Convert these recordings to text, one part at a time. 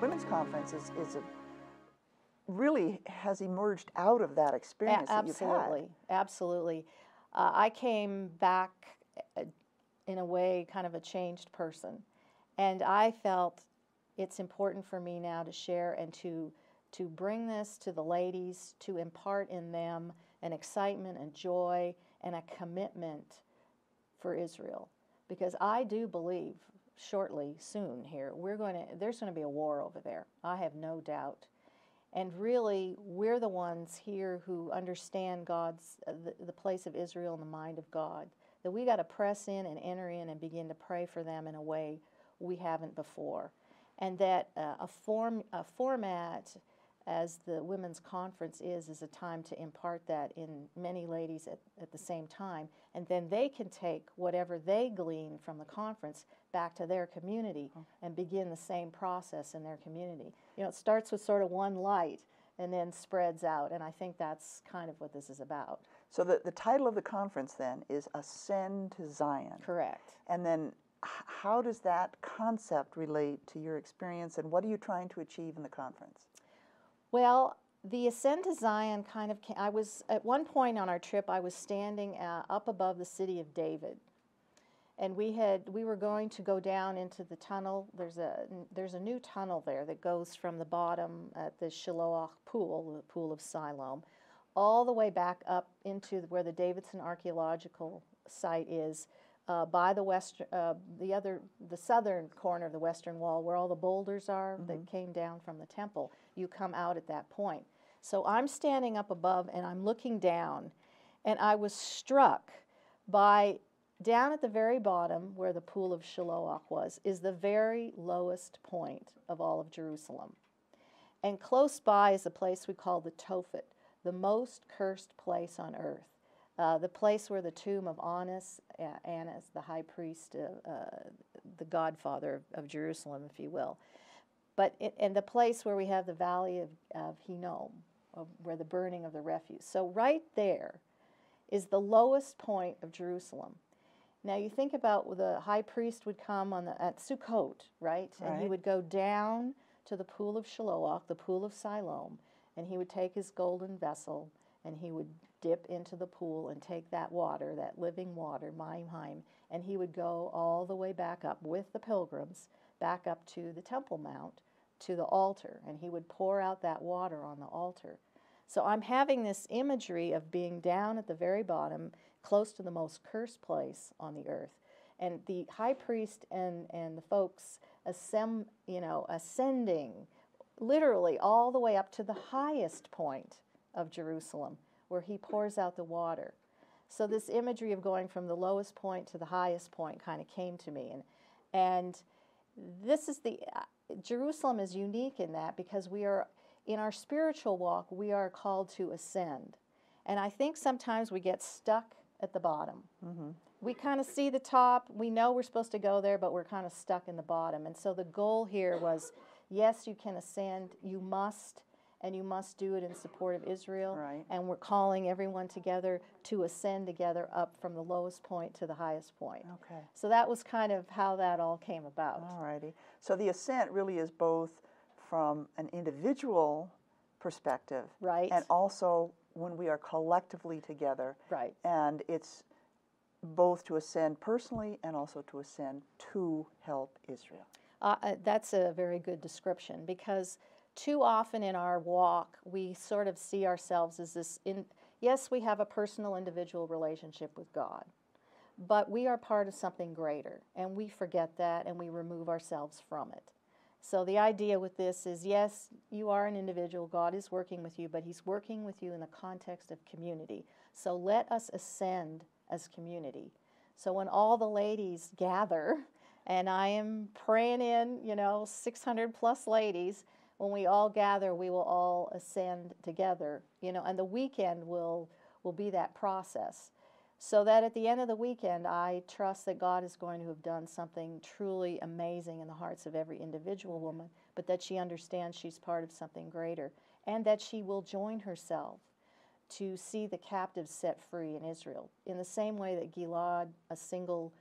women's conference is a, really has emerged out of that experience that you've had. Absolutely, absolutely. I came back in a way kind of a changed person, and I felt it's important for me now to share and to bring this to the ladies, to impart in them an excitement and joy and a commitment for Israel, because I do believe shortly, soon here, there's going to be a war over there. I have no doubt. And really, we're the ones here who understand the place of Israel in the mind of God, that we got to press in and enter in and begin to pray for them in a way we haven't before. And that a format as the women's conference is a time to impart that in many ladies at the same time, and then they can take whatever they glean from the conference back to their community and begin the same process in their community. You know, it starts with sort of one light and then spreads out, and I think that's kind of what this is about. So the title of the conference then is Ascend to Zion. Correct. And then how does that concept relate to your experience, and what are you trying to achieve in the conference? Well, the Ascend to Zion kind of came, I was, at one point on our trip, I was standing up above the city of David. And we were going to go down into the tunnel. There's a new tunnel there that goes from the bottom at the Shiloah pool, the pool of Siloam, all the way back up into where the Davidson archaeological site is, by the southern corner of the western wall, where all the boulders are that came down from the temple. You come out at that point. So I'm standing up above and I'm looking down, and I was struck by, down at the very bottom where the pool of Shiloah was, is the very lowest point of all of Jerusalem. And close by is a place we call the Tophet, the most cursed place on earth. The place where the tomb of Annas, the high priest, the godfather of Jerusalem, if you will. And the place where we have the valley of Hinnom, where the burning of the refuse. So right there is the lowest point of Jerusalem. Now you think about, the high priest would come at Sukkot, right? And he would go down to the pool of Shiloah, the pool of Siloam, and he would take his golden vessel, and he would dip into the pool and take that water, that living water, Mayim Haim, and he would go all the way back up with the pilgrims, back up to the Temple Mount, to the altar, and he would pour out that water on the altar. So I'm having this imagery of being down at the very bottom, close to the most cursed place on the earth, and the high priest and the folks ascending literally all the way up to the highest point of Jerusalem, where he pours out the water. So this imagery of going from the lowest point to the highest point kind of came to me, and this is Jerusalem is unique in that, because we are, in our spiritual walk, we are called to ascend. And I think sometimes we get stuck at the bottom. We kind of see the top, we know we're supposed to go there, but we're kind of stuck in the bottom. And so the goal here was, yes, you can ascend, you must, and you must do it in support of Israel. Right. And we're calling everyone together to ascend together up from the lowest point to the highest point. Okay. So that was kind of how that all came about. All righty. So the ascent really is both from an individual perspective, Right. and also when we are collectively together. Right. And it's both to ascend personally and also to ascend to help Israel. That's a very good description, because too often in our walk, we sort of see ourselves as this, yes, we have a personal individual relationship with God, but we are part of something greater, and we forget that, and we remove ourselves from it. So the idea with this is, yes, you are an individual, God is working with you, but he's working with you in the context of community. So let us ascend as community. So when all the ladies gather, and I am praying in, 600 plus ladies, when we all gather, we will all ascend together, and the weekend will be that process. So that at the end of the weekend, I trust that God is going to have done something truly amazing in the hearts of every individual woman, but that she understands she's part of something greater, and that she will join herself to see the captives set free in Israel. In the same way that Gilad, a single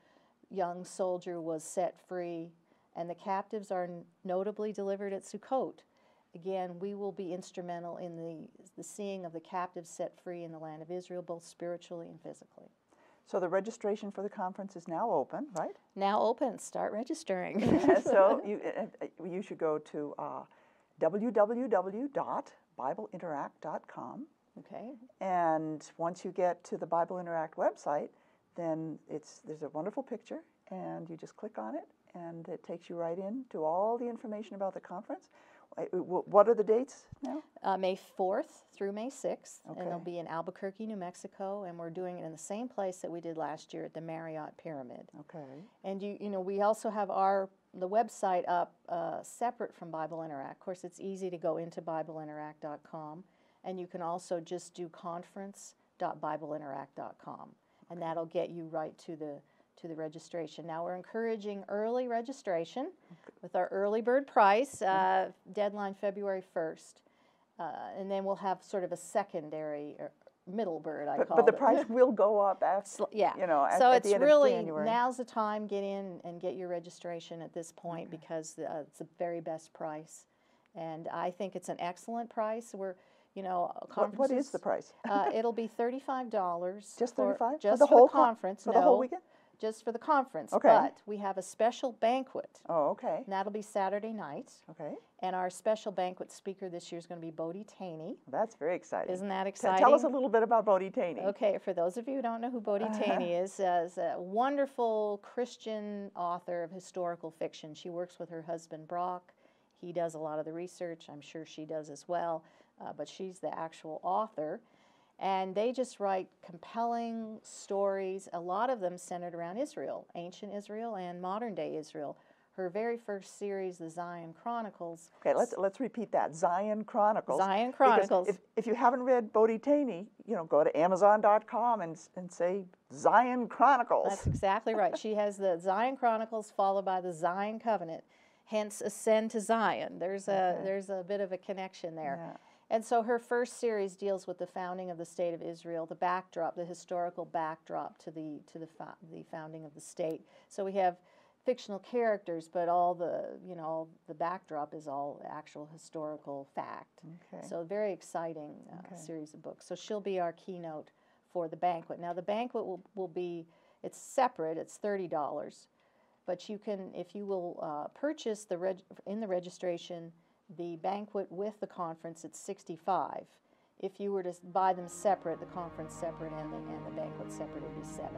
young soldier, was set free and the captives are notably delivered at Sukkot. Again, we will be instrumental in the seeing of the captives set free in the land of Israel, both spiritually and physically. So the registration for the conference is now open, right? Now open, start registering. So you should go to www.bibleinteract.com. Okay. And once you get to the Bible Interact website, then there's a wonderful picture, and you just click on it, and it takes you right in to all the information about the conference. What are the dates now? May 4th through May 6th, and it'll Okay. be in Albuquerque, New Mexico, and we're doing it in the same place that we did last year at the Marriott Pyramid. Okay. And we also have the website up separate from Bible Interact. Of course, it's easy to go into BibleInteract.com, and you can also just do conference.BibleInteract.com, and that'll get you right to the registration. Now we're encouraging early registration with our early bird price, deadline February 1st, and then we'll have sort of a secondary middle bird, I call it. But the price will go up after, Yeah. at So the it's end of really, January. now's the time, get in and get your registration at this point because it's the very best price. And I think it's an excellent price. We're, What is the price? It'll be $35. Just 35? Just for the for whole the conference. For the whole No, weekend? just for the conference. Okay. But we have a special banquet, Oh, okay. and that'll be Saturday night. Okay. And our special banquet speaker this year is going to be Bodie Taney. That's very exciting. Isn't that Tell exciting? us a little bit about Bodie Taney. Okay, for those of you who don't know who Bodie Taney is a wonderful Christian author of historical fiction. She works with her husband Brock. He does a lot of the research. I'm sure she does as well, but she's the actual author. And they just write compelling stories, a lot of them centered around Israel, ancient Israel and modern day Israel. Her very first series, the Zion Chronicles. Okay, let's repeat that. Zion Chronicles. Zion Because Chronicles. if you haven't read Bodie Taney, go to Amazon.com and say Zion Chronicles. That's exactly right. She has the Zion Chronicles followed by the Zion Covenant, hence Ascend to Zion. There's a bit of a connection there. Yeah. And so her first series deals with the founding of the state of Israel, the backdrop, the historical backdrop to the founding of the state. So we have fictional characters, but all the backdrop is all actual historical fact. Okay. So very exciting series of books. So she'll be our keynote for the banquet. Now the banquet will be, it's separate, it's $30, but you can, if you will purchase in the registration the banquet with the conference, it's $65. If you were to buy them separate, the conference separate and the banquet separate, it would be $70.